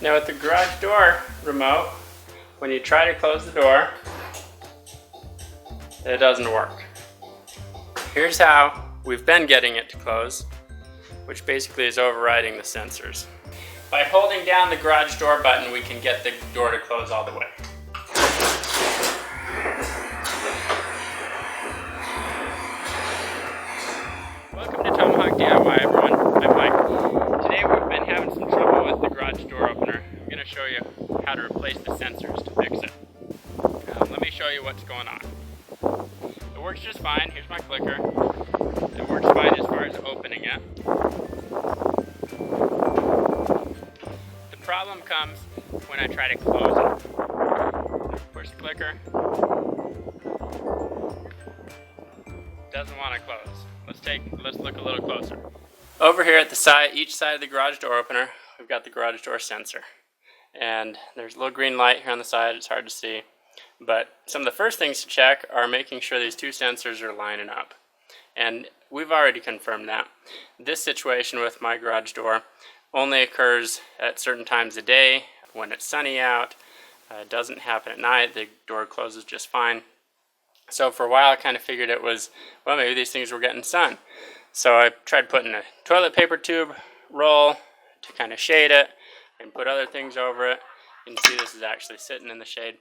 Now with the garage door remote, when you try to close the door, it doesn't work. Here's how we've been getting it to close, which basically is overriding the sensors. By holding down the garage door button, we can get the door to close all the way. Welcome to Tomahawk DIY, everyone. I'm Mike. Today we've been having some trouble with the garage door opener. I'm going to show you how to replace the sensors to fix it. Let me show you what's going on. It works just fine. Here's my clicker. It works fine as far as opening it. The problem comes when I try to close it. Push the clicker. Doesn't want to close. Let's look a little closer. Over here at the side, each side of the garage door opener, we've got the garage door sensor. And there's a little green light here on the side. It's hard to see. But some of the first things to check are making sure these two sensors are lining up. And we've already confirmed that. This situation with my garage door only occurs at certain times of day when it's sunny out. It doesn't happen at night. The door closes just fine. So for a while I kind of figured it was, well, maybe these things were getting sun. So I tried putting a toilet paper tube roll to kind of shade it and put other things over it. You can see this is actually sitting in the shade.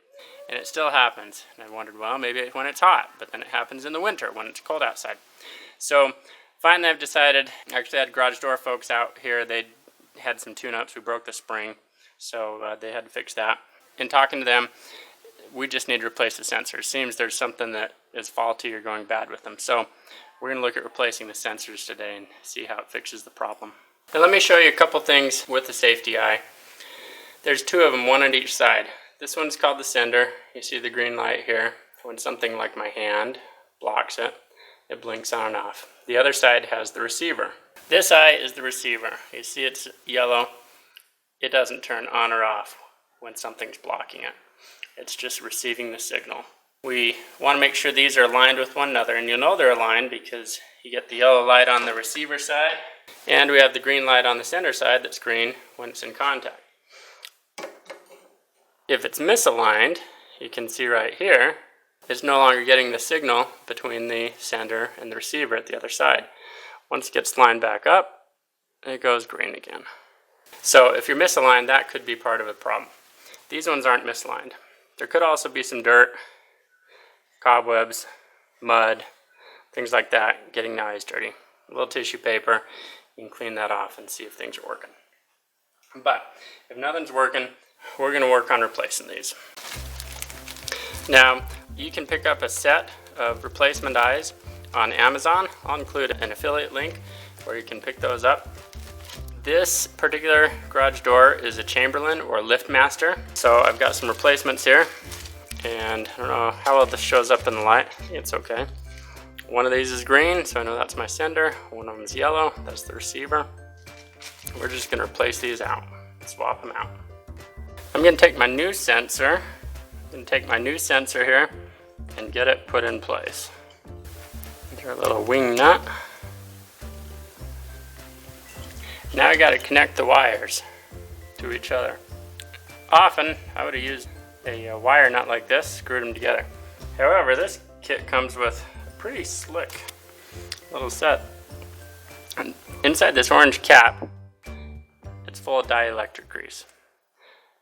And it still happens. And I wondered, well, maybe it's when it's hot, but then it happens in the winter when it's cold outside. So finally I've decided, actually I had garage door folks out here, they had some tune-ups, we broke the spring, so they had to fix that. In talking to them, we just need to replace the sensors. Seems there's something that is faulty or going bad with them. So we're going to look at replacing the sensors today and see how it fixes the problem. Now let me show you a couple things with the safety eye. There's two of them, one on each side. This one's called the sender. You see the green light here. When something like my hand blocks it, it blinks on and off. The other side has the receiver. This eye is the receiver. You see it's yellow. It doesn't turn on or off when something's blocking it. It's just receiving the signal. We want to make sure these are aligned with one another, and you'll know they're aligned because you get the yellow light on the receiver side, and we have the green light on the sender side that's green when it's in contact. If it's misaligned, you can see right here, it's no longer getting the signal between the sender and the receiver at the other side. Once it gets lined back up, it goes green again. So if you're misaligned, that could be part of the problem. These ones aren't misaligned. There could also be some dirt, cobwebs, mud, things like that, getting the eyes dirty. A little tissue paper, you can clean that off and see if things are working. But if nothing's working, we're going to work on replacing these. Now, you can pick up a set of replacement eyes on Amazon. I'll include an affiliate link where you can pick those up. This particular garage door is a Chamberlain or LiftMaster. So I've got some replacements here, and I don't know how well this shows up in the light. I think it's okay. One of these is green, so I know that's my sender. One of them is yellow, that's the receiver. We're just going to replace these out, swap them out. I'm going to take my new sensor, here and get it put in place. Get our little wing nut. Now I got to connect the wires to each other. Often I would have used a wire nut like this, screwed them together. However, this kit comes with a pretty slick little set. And inside this orange cap, it's full of dielectric grease.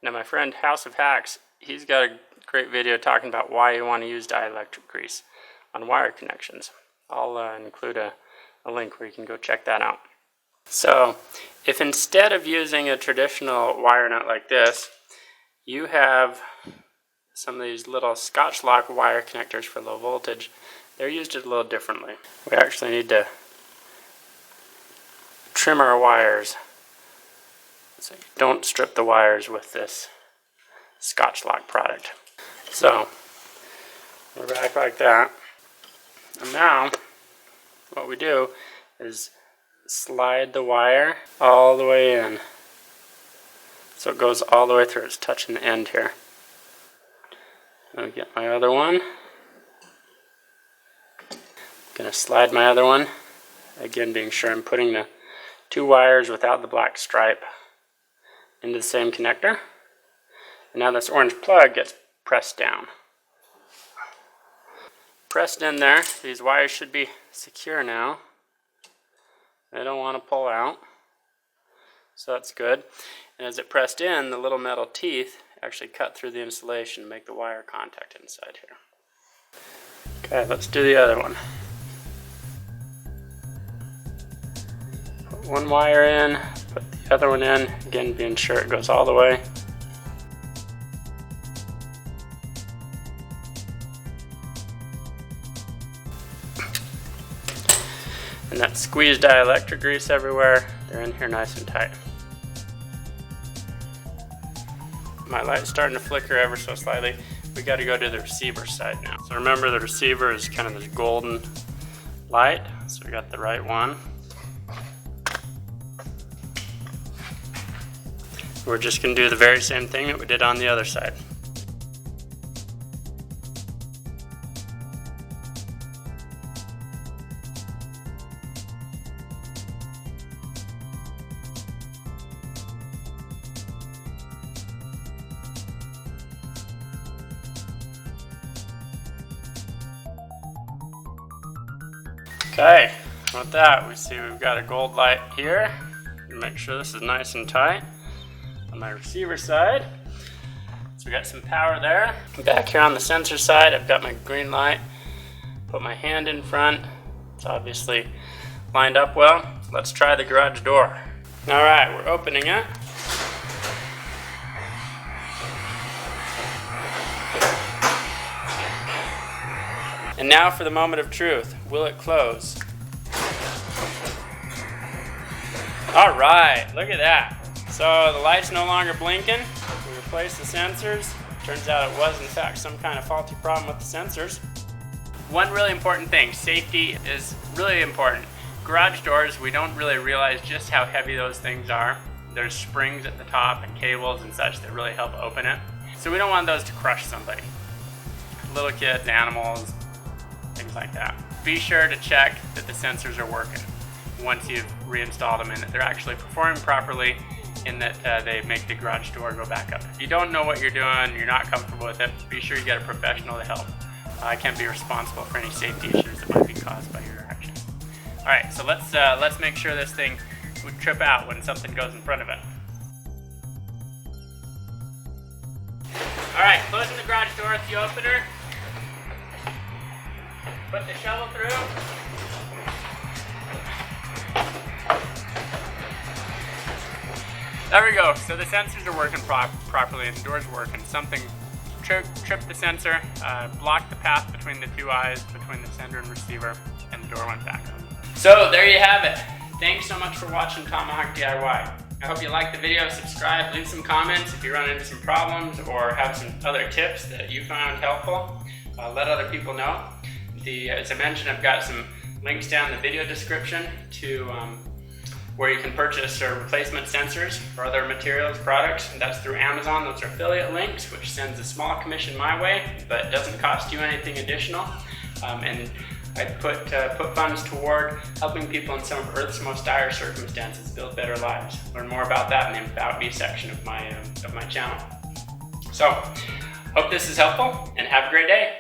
Now my friend House of Hacks, he's got a great video talking about why you want to use dielectric grease on wire connections. I'll include a link where you can go check that out. So if instead of using a traditional wire nut like this, you have some of these little Scotch lock wire connectors for low voltage, they're used a little differently. We actually need to trim our wires so you don't strip the wires with this Scotch lock product. So we're back like that. And now what we do is slide the wire all the way in. So it goes all the way through. It's touching the end here. I'll get my other one. I'm going to slide my other one. Again, being sure I'm putting the two wires without the black stripe into the same connector. And now this orange plug gets pressed down. Pressed in there. These wires should be secure now. They don't want to pull out. So that's good. And as it pressed in, the little metal teeth actually cut through the insulation to make the wire contact inside here. Okay, let's do the other one. Put one wire in, put the other one in, again being sure it goes all the way. And that squeezed dielectric grease everywhere, they're in here nice and tight. My light's starting to flicker ever so slightly. We got to go to the receiver side now. So remember, the receiver is kind of this golden light, so we got the right one. We're just going to do the very same thing that we did on the other side. Okay, with that we see we've got a gold light here. Make sure this is nice and tight on my receiver side. So we got some power there. Back here on the sensor side, I've got my green light. Put my hand in front. It's obviously lined up well. Let's try the garage door. All right, we're opening it. And now for the moment of truth. Will it close? All right, look at that. So the light's no longer blinking. We replaced the sensors. Turns out it was in fact some kind of faulty problem with the sensors. One really important thing, safety is really important. Garage doors, we don't really realize just how heavy those things are. There's springs at the top and cables and such that really help open it. So we don't want those to crush somebody. Little kids, animals, things like that. Be sure to check that the sensors are working once you've reinstalled them and that they're actually performing properly and that they make the garage door go back up. If you don't know what you're doing, you're not comfortable with it, be sure you get a professional to help. I can't be responsible for any safety issues that might be caused by your actions. All right, so let's make sure this thing would trip out when something goes in front of it. All right, closing the garage door with the opener. Put the shovel through. There we go. So the sensors are working properly and the door's working. Something tripped the sensor, blocked the path between the two eyes, between the sender and receiver, and the door went back up. So there you have it. Thanks so much for watching Tomahawk DIY. I hope you liked the video. Subscribe, leave some comments if you run into some problems or have some other tips that you found helpful. Let other people know. As I mentioned, I've got some links down in the video description to where you can purchase replacement sensors or other materials, products, and that's through Amazon. Those are affiliate links, which sends a small commission my way, but doesn't cost you anything additional. And I put funds toward helping people in some of Earth's most dire circumstances build better lives. Learn more about that in the About Me section of my channel. So, hope this is helpful, and have a great day.